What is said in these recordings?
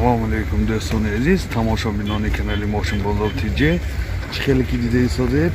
Салом алейкум дӯстони азиз, тамошобинони канали Мошинбозор ТЖ. Чӣ хеле ки дида истодед?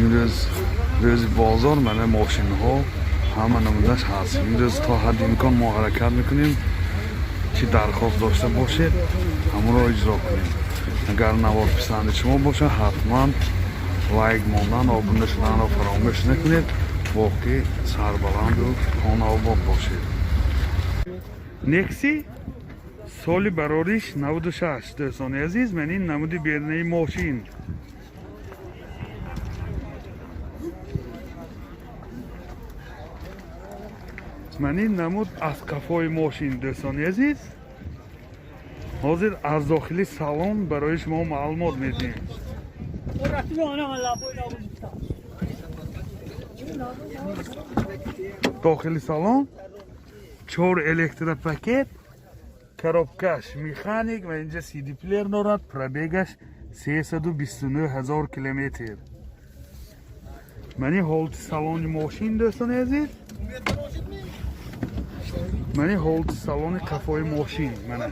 Имрӯз рӯзи бозор, mana мошинҳо ҳама намудаш ҳаст. Имрӯз то ҳадди имкон мо ҳаракат мекунем. Чӣ дархост дошта бошед, ҳамаро иҷро кунем. Агар навор писанди шумо бошад, ҳатман лайк мондан, обуна шуданро фаромӯш накунед. Боқӣ сарбаланду хонаобод бошед. Некси соли барориш 96 дӯстони азиз, мен ин намуди бернаи мошин. من این نمود از قفای ماشین دوستانی عزیز حاضر از داخلی سالن برای شما معلومات میدیم. داخلی سالن 4 الکتروپاکت، коробкаш механик و اینجا سی دی پلیر دارد. پرابیگش 329,000 کیلومتر. من این حالت سالن ماشین دوستانی عزیز، من این حالت سالن قفای ماشین منه.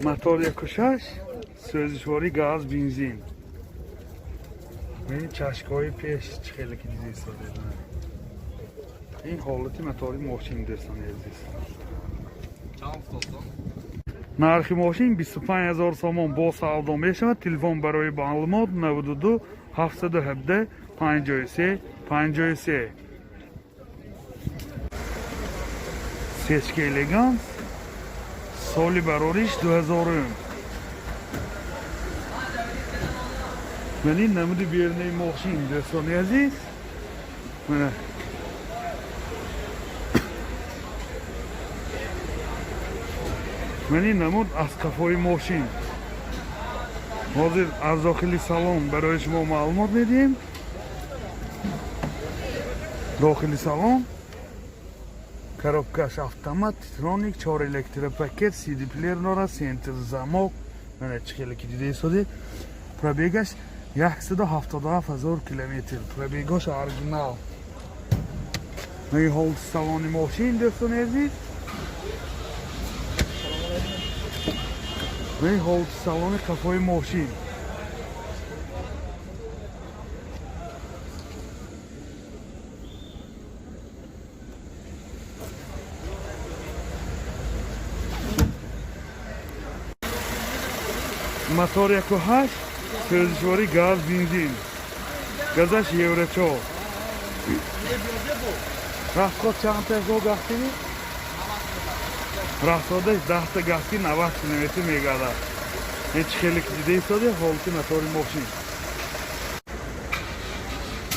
мотор якушаш, сӯзишвори газ, бензин. این چشکای پیش خیلی که دیده ایستاده. این حالتی мотори ماشین دوستان عزیز. نرخ ماشین 25,000 سوم با سودا میشود. تلفن برای معلومات 92 717 53 53. سیسک الگانس سالی براریش 2000. من این نمود بیرنه ماشین دوستان عزیز. من این نمود از قفای ماشین حاضر از داخلی سالن برای شما معلومات میدیم. داخلی سالن коробкаш автомат, титроник, 4 электропакет, CD плеер дорад, сентр замок. Mana чӣ хеле ки дида истодед. Пробегаш 177,000 километр. Пробегаш оригинал. این حالت سالن ماشین دوستان عزیز. این حالت سالن قفای ماشین. мотор 1.8 سوزشواری گاز بنزین. گازش یورو 4. راسخود چند تا گاهی؟ راسخودش 10 تا گاهی 90 کیلومتر میگذره. هیچ خیلی که دیده ایستاده حالت мотори ماشین.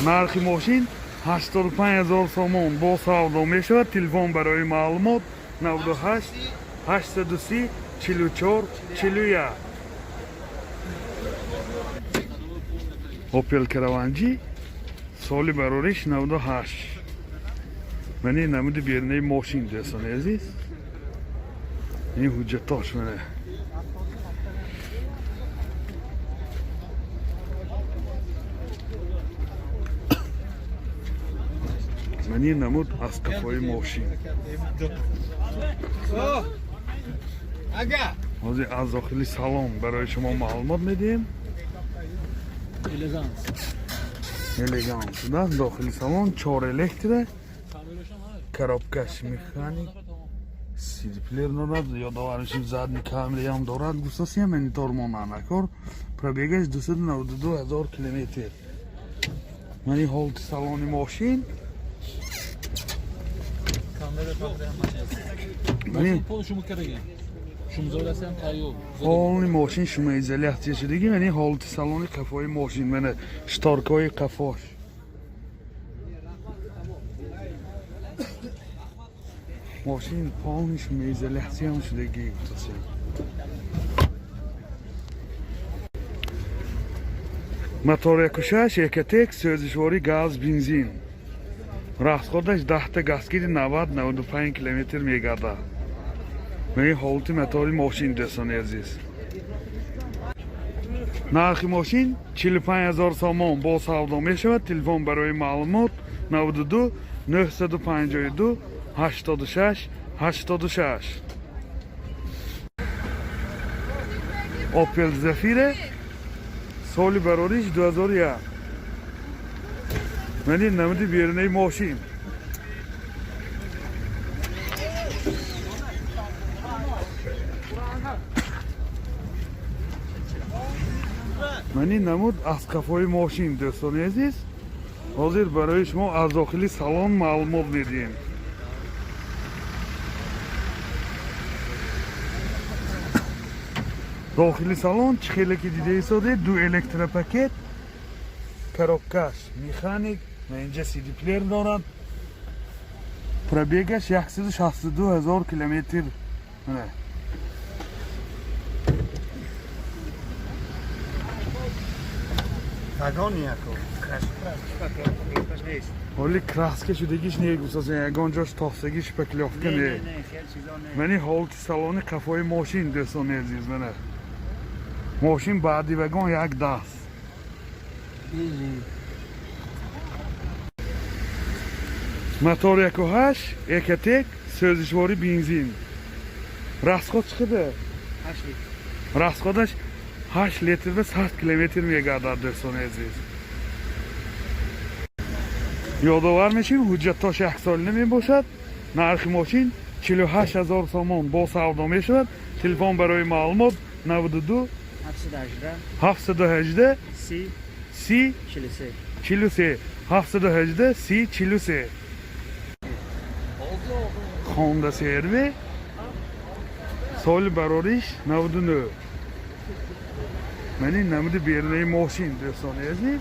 نرخ ماشین 85,000 سوم با سودا میشود. تلفن برای معلومات 98 830 44 41. اوپل کراوانجی سالی براریش 98. من این نمود بیرنه ماشین دوستان عزیز. این حجتاش منه. من این نمود از قفای ماشین. حاضر از داخلی سالن برای شما معلومات میدیم. الگانس داخلی سالن 4 الکتره، коробкаш механик, CD плеер дорад, ёдовариши задни камераи ҳам дорад, гусаси монитор монанакор, пробегаш 292,000 километр. Ман ин ҳолати салони мошин. ҳолни мошин шумоизолятсия шудагӣ. Ман ин ҳолати салони қафои мошин, мана шторкои қафош. ماشین پانش میزلحسی هم شدگی мотор 1.6 1.1 سوزشواری گاز بنزین. راسخودش 10 تا گازگیر 90-95 کیلومتر میگرده. و این حالت متاری ماشین دوستان عزیز. نرخ ماشین 45,000 سوم با سودا می شود. تلفن برای معلومات 92 952 86 86. اپل زفیر سال براریش 2001. من این نمودی بیرونی ماشین. من این نمود از کفای ماشین دوستان عزیز. حاضر برای شما از داخلی سالن معلومات میدیم. داخلی سالن چخیلی که دیده ایستاده دو الکتروپاکت коробкаш механик و اینجا سی دی پلیر دارد. پربیگش 162,000 کیلومتر. Вагони ако ولی کراسکه شدگیش نیگوسازه یگان جاش تاستگیش پکلیافکه نه. خیلی چیزا نه. منی حالت سالن کفای ماشین دوستان عزیز منه. ماشین بعدی وگان یک دست. موتور 1.8 ekatек سوزشواری بنزین. расход چقدر؟ 8 لیتر. расходش 8 لیتر و 100 کیلومتر میگردد دوستان عزیز. یادآور میشیم حجتاش یک سال نمی باشد. نرخ ماشین 48,000 سوم با سودا می شود. تلفن برای معلومات 92 718 30 43 718 30 43. Honda CR-V سال براریش 99. من این نمود بیرونی ماشین دوستان عزیز.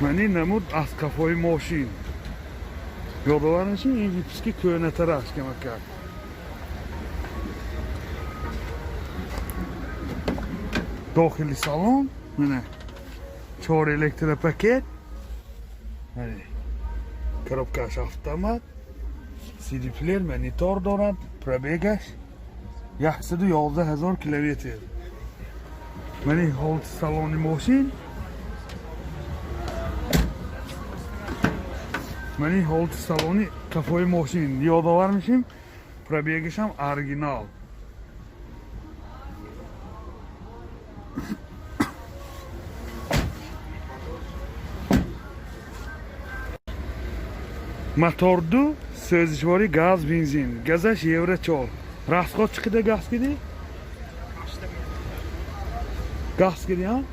من این نمود از کفای ماشین. یادآور نشین این ویپسکی köhnetere aşkama کرد. داخلی سالن نه 4 الکتروپاکت. коробкаш автомат. سی دی پلیر مانیتور دارد. پربیگش 111,000 کیلومتر. من این حالت سالن ماشین. من این حالت سالن کفای ماشین یادآور میشیم. پربیگش هم اورجینال. мотор 2 سوزشواری گاز بنزین. گازش یورو 4. расход چقدر گاز کردی؟ گاز کردی ها؟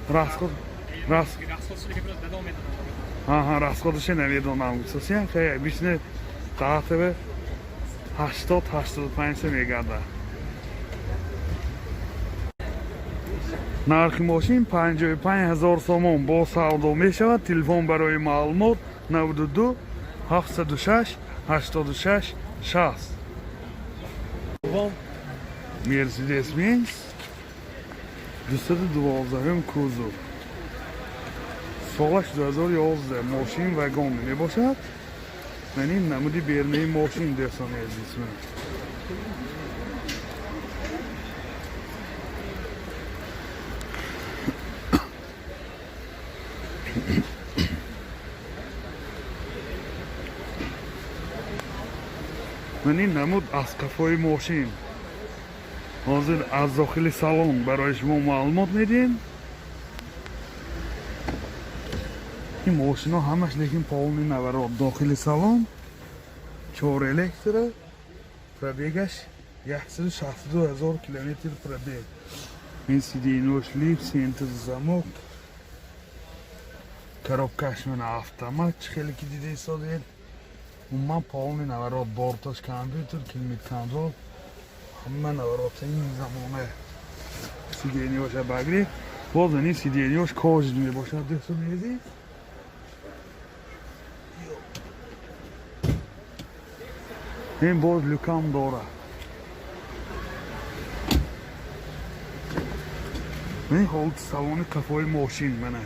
расход расходش نمیدونم. سوسیان خیلی بیشتر تقریبا 80-85 میگرده. نرخ ماشین 55,000 سوم با سودا می شود. تلفن برای معلومات 92 706 86 60. مرسدس بنز 212 کوزو. سالش 2011. ماشین وگان می باشد. من این نمودی بیرونی ماشین دوستان عزیز من. من این نمود از کفای ماشین. حاضر از داخل سالن برای شما معلومات میدیم. این ماشین ها همش لیکن پاونی نوراد. داخل سالن 4 الکتر. پربیگش 162,000 کیلومتر پربیگ. این сиденьёш сентр замок. коробкаш من автомат خیلی که دیده ایستاده. من پاونی نوراد. بارتاش کامپیوتر کلید کنترل همه نوراد. این زمانه سیدنیوش بگیری باز این سیدنیوش کاج می باشد دوستان عزیز. این باز لکام داره. این حالت سوان کفای ماشین منه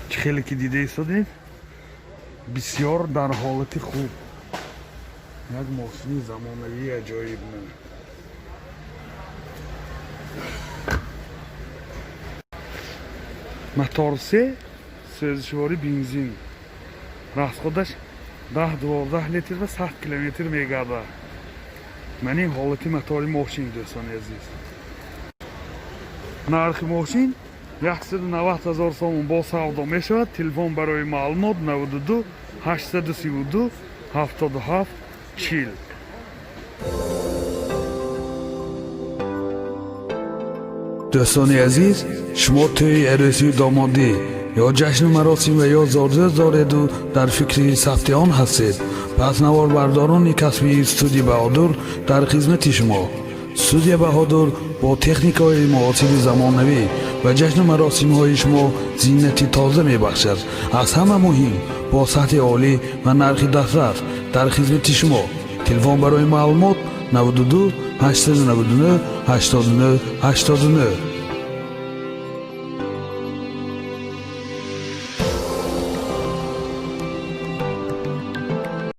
چه خیلی که دیده ایستادید بسیار در حالت خوب یک ماشین زمانوی عجایب نه мотор 3 سوزشواری بنزین расходаш 10-12 литр ва 100 километр мегардад. Ман ин ҳолати мотори мошин дӯстони азиз. Нархи мошин 190,000 сомон бо савдо мешавад. Телефон барои маълумот 92 832 77 40. дӯстони азиз, шумо тӯи арӯсии домодӣ ё ҷашну маросим ва ё зорзӯз дореду дар фикри сафти он ҳастед? пас наворбардорони касби студияи баҳодур дар хизмати шумо. студияи баҳодур бо техникаҳои муосири замонавӣ ва ҷашну маросимҳои шумо зиннати тоза мебахшад. аз ҳама муҳим бо сатҳи олӣ ва нархи дастрас дар хизмати шумо. телефон барои маълумот 92 899 89 89.